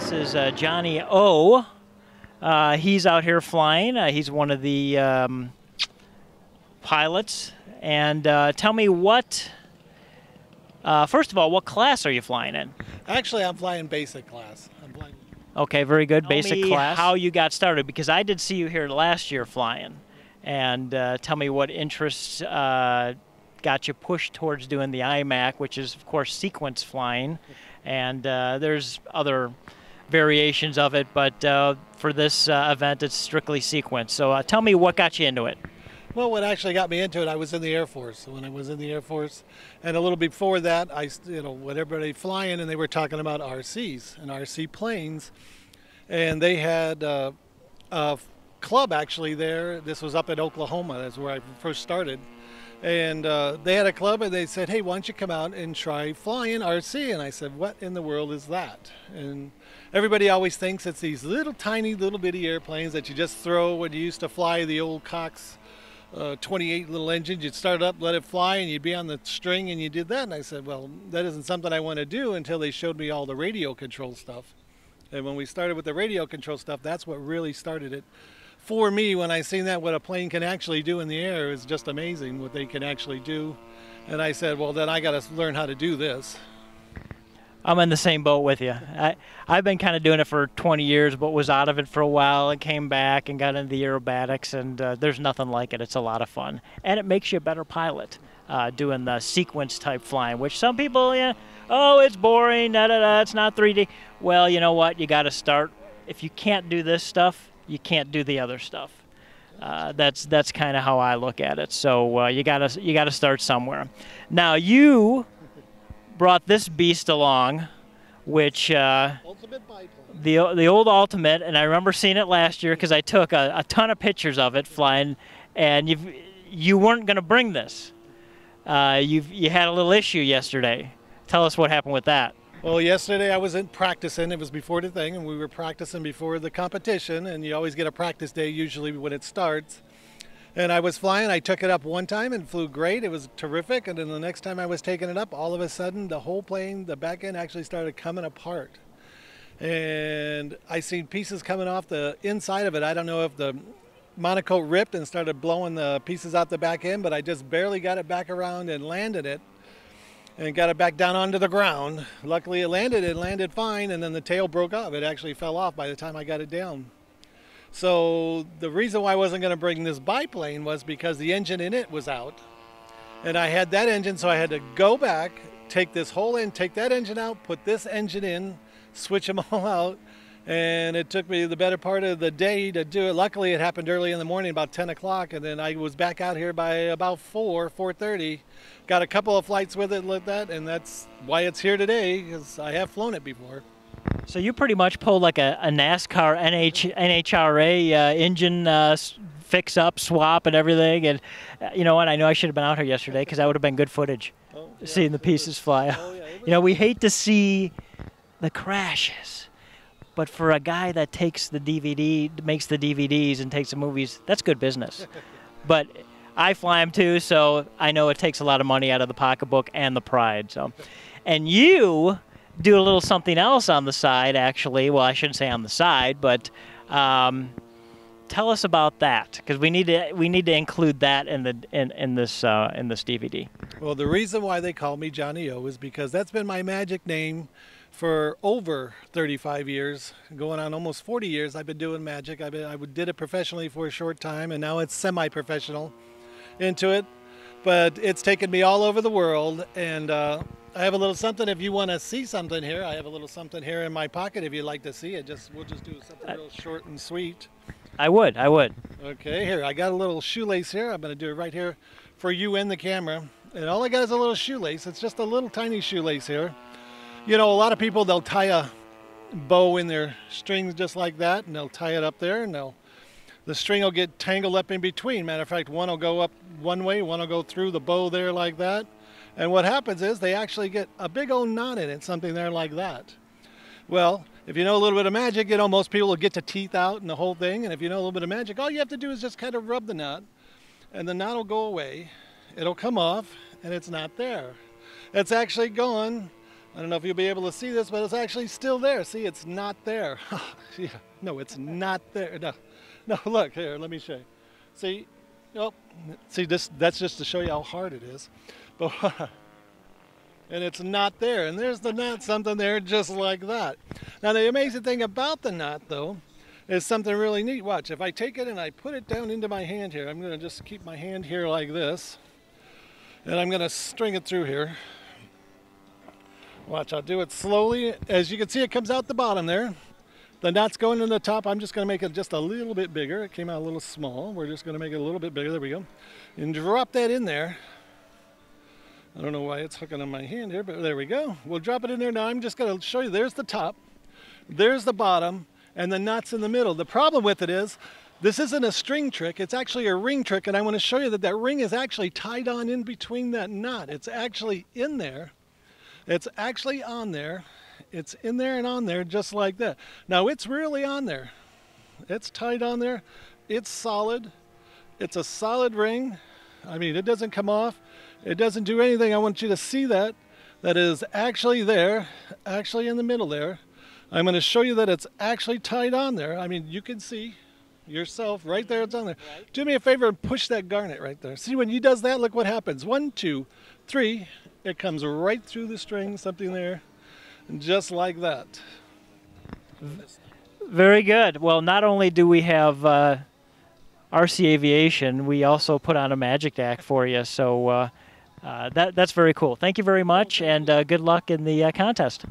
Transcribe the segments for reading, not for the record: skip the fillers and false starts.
This is Johnny O. He's out here flying. He's one of the pilots. And tell me what, first of all, what class are you flying in? Actually, I'm flying basic class. Okay, very good. Basic class. How How you got started, because I did see you here last year flying. And tell me what interests got you pushed towards doing the Imac, which is, of course, sequence flying. And there's other variations of it, but for this event, it's strictly sequence. So tell me what got you into it. Well, what actually got me into it, I was in the Air Force. So when I was in the Air Force, and a little before that, with everybody flying, and they were talking about RCs and RC planes, and they had a club actually there. This was up in Oklahoma. That's where I first started. And they had a club, and they said, hey, why don't you come out and try flying RC? And I said, what in the world is that? And everybody always thinks it's these little tiny little bitty airplanes that you just throw when you used to fly the old Cox 28 little engines. You'd start it up, let it fly, and you'd be on the string, and you did that. And I said, well, that isn't something I want to do, until they showed me all the radio control stuff. And when we started with the radio control stuff, that's what really started it. For me, when I seen that, what a plane can actually do in the air is just amazing what they can actually do. And I said, well, then I got to learn how to do this. I'm in the same boat with you. I've been kind of doing it for 20 years, but was out of it for a while and came back and got into the aerobatics, and there's nothing like it. It's a lot of fun. And it makes you a better pilot doing the sequence type flying, which some people, oh, it's boring, it's not 3D. Well, you know what? You got to start. If you can't do this stuff, you can't do the other stuff. That's kind of how I look at it. So you gotta start somewhere. Now you brought this beast along, which Ultimate biplane. the old Ultimate, and I remember seeing it last year because I took a ton of pictures of it flying, and you weren't going to bring this. You had a little issue yesterday. Tell us what happened with that. Well, yesterday I was in practicing. It was before the thing, and we were practicing before the competition, and you always get a practice day usually when it starts. And I was flying. I took it up one time and flew great. It was terrific. And then the next time I was taking it up, all of a sudden the whole plane, the back end actually started coming apart. And I seen pieces coming off the inside of it. I don't know if the monocoque ripped and started blowing the pieces out the back end, but I just barely got it back around and landed it. And got it back down onto the ground. Luckily it landed fine, and then the tail broke off. It actually fell off by the time I got it down. So the reason why I wasn't going to bring this biplane was because the engine in it was out. And I had that engine, so I had to go back, take this whole end, take that engine out, put this engine in, switch them all out. And it took me the better part of the day to do it. Luckily it happened early in the morning, about 10 o'clock, and then I was back out here by about 4:30. Got a couple of flights with it like that, and that's why it's here today, because I have flown it before. So you pretty much pulled like a NASCAR NHRA engine fix-up, swap, and everything. And you know what? I know I should have been out here yesterday, because that would have been good footage, seeing the pieces fly out. We hate to see the crashes. But for a guy that takes the makes the DVDs and takes the movies, that's good business. But I fly them too, so I know it takes a lot of money out of the pocketbook and the pride. So, and you do a little something else on the side, actually. Well, I shouldn't say on the side, but tell us about that, because we need to include that in this DVD. Well, the reason why they call me Johnny O is because that's been my magic name for over 35 years, going on almost 40 years. I've been doing magic. I did it professionally for a short time, and now it's semi-professional into it. But it's taken me all over the world, and I have a little something. If you want to see something here, I have a little something here in my pocket. If you'd like to see it, we'll just do something real short and sweet. I would. Okay, here, I got a little shoelace here. I'm going to do it right here for you and the camera. And all I got is a little shoelace. It's just a little tiny shoelace here. You know, a lot of people, they'll tie a bow in their strings just like that, and they'll tie it up there, and the string will get tangled up in between. Matter of fact, one will go up one way, one will go through the bow there like that. And what happens is they actually get a big old knot in it, something there like that. Well, if you know a little bit of magic, most people will get the teeth out and the whole thing. And if you know a little bit of magic, all you have to do is just kind of rub the knot, and the knot will go away. It'll come off, and it's not there. It's actually gone. I don't know if you'll be able to see this, but it's actually still there. See, it's not there. Yeah. No, it's not there. No, no, look here, let me show you. See, oh, see this, that's just to show you how hard it is. But and it's not there, and there's the knot, something there just like that. Now the amazing thing about the knot though is something really neat. Watch, if I take it and I put it down into my hand here, I'm gonna just keep my hand here like this, and I'm gonna string it through here. Watch, I'll do it slowly. As you can see, it comes out the bottom there. The knot's going in the top. I'm just gonna make it just a little bit bigger. It came out a little small. We're just gonna make it a little bit bigger. There we go. And drop that in there. I don't know why it's hooking on my hand here, but there we go. We'll drop it in there now. I'm just gonna show you, there's the top, there's the bottom, and the knot's in the middle. The problem with it is, this isn't a string trick, it's actually a ring trick, and I wanna show you that that ring is actually tied on in between that knot. It's actually in there. It's actually on there. It's in there and on there just like that. Now it's really on there. It's tied on there. It's solid. It's a solid ring. I mean, it doesn't come off. It doesn't do anything. I want you to see that. That is actually there, actually in the middle there. I'm going to show you that it's actually tied on there. I mean, you can see yourself right there. It's on there. Right. Do me a favor and push that garnet right there. See, when he does that, look what happens. 1, 2, 3. It comes right through the string, something there, just like that. Very good. Well, not only do we have RC Aviation, we also put on a magic act for you. So that's very cool. Thank you very much, and good luck in the contest.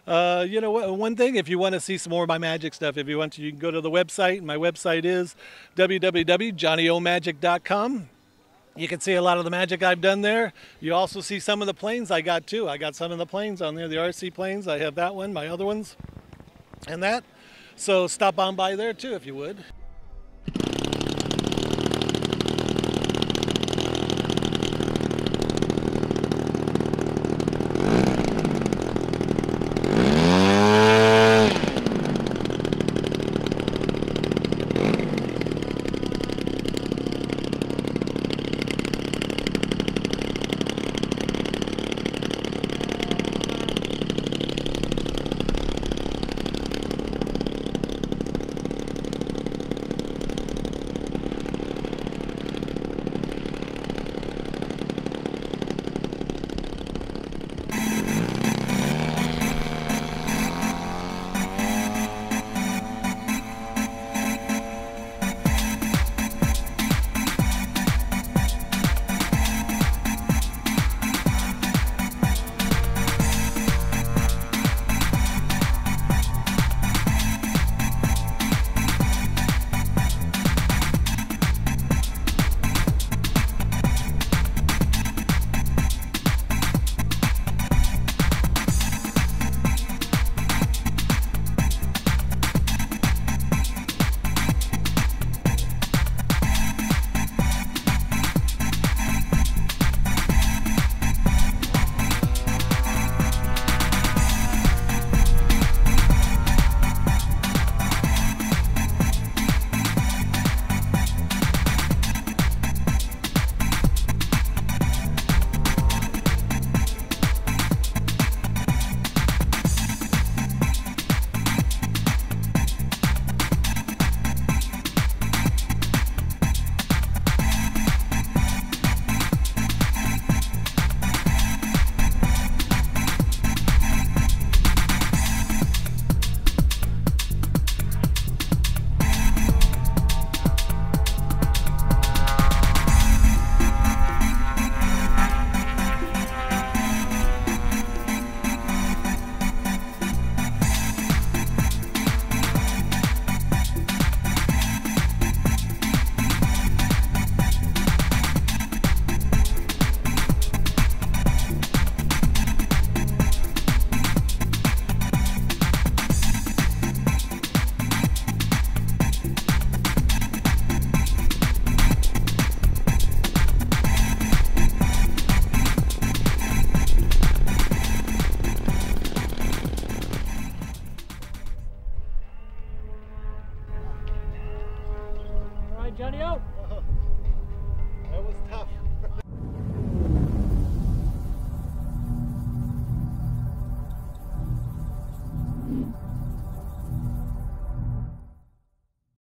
You know what? One thing, if you want to see some more of my magic stuff, if you want to, you can go to the website. My website is www.johnnyomagic.com. You can see a lot of the magic I've done there. You also see some of the planes I got too. I got some of the planes on there, the RC planes. I have that one, my other ones, and that. So stop on by there too if you would.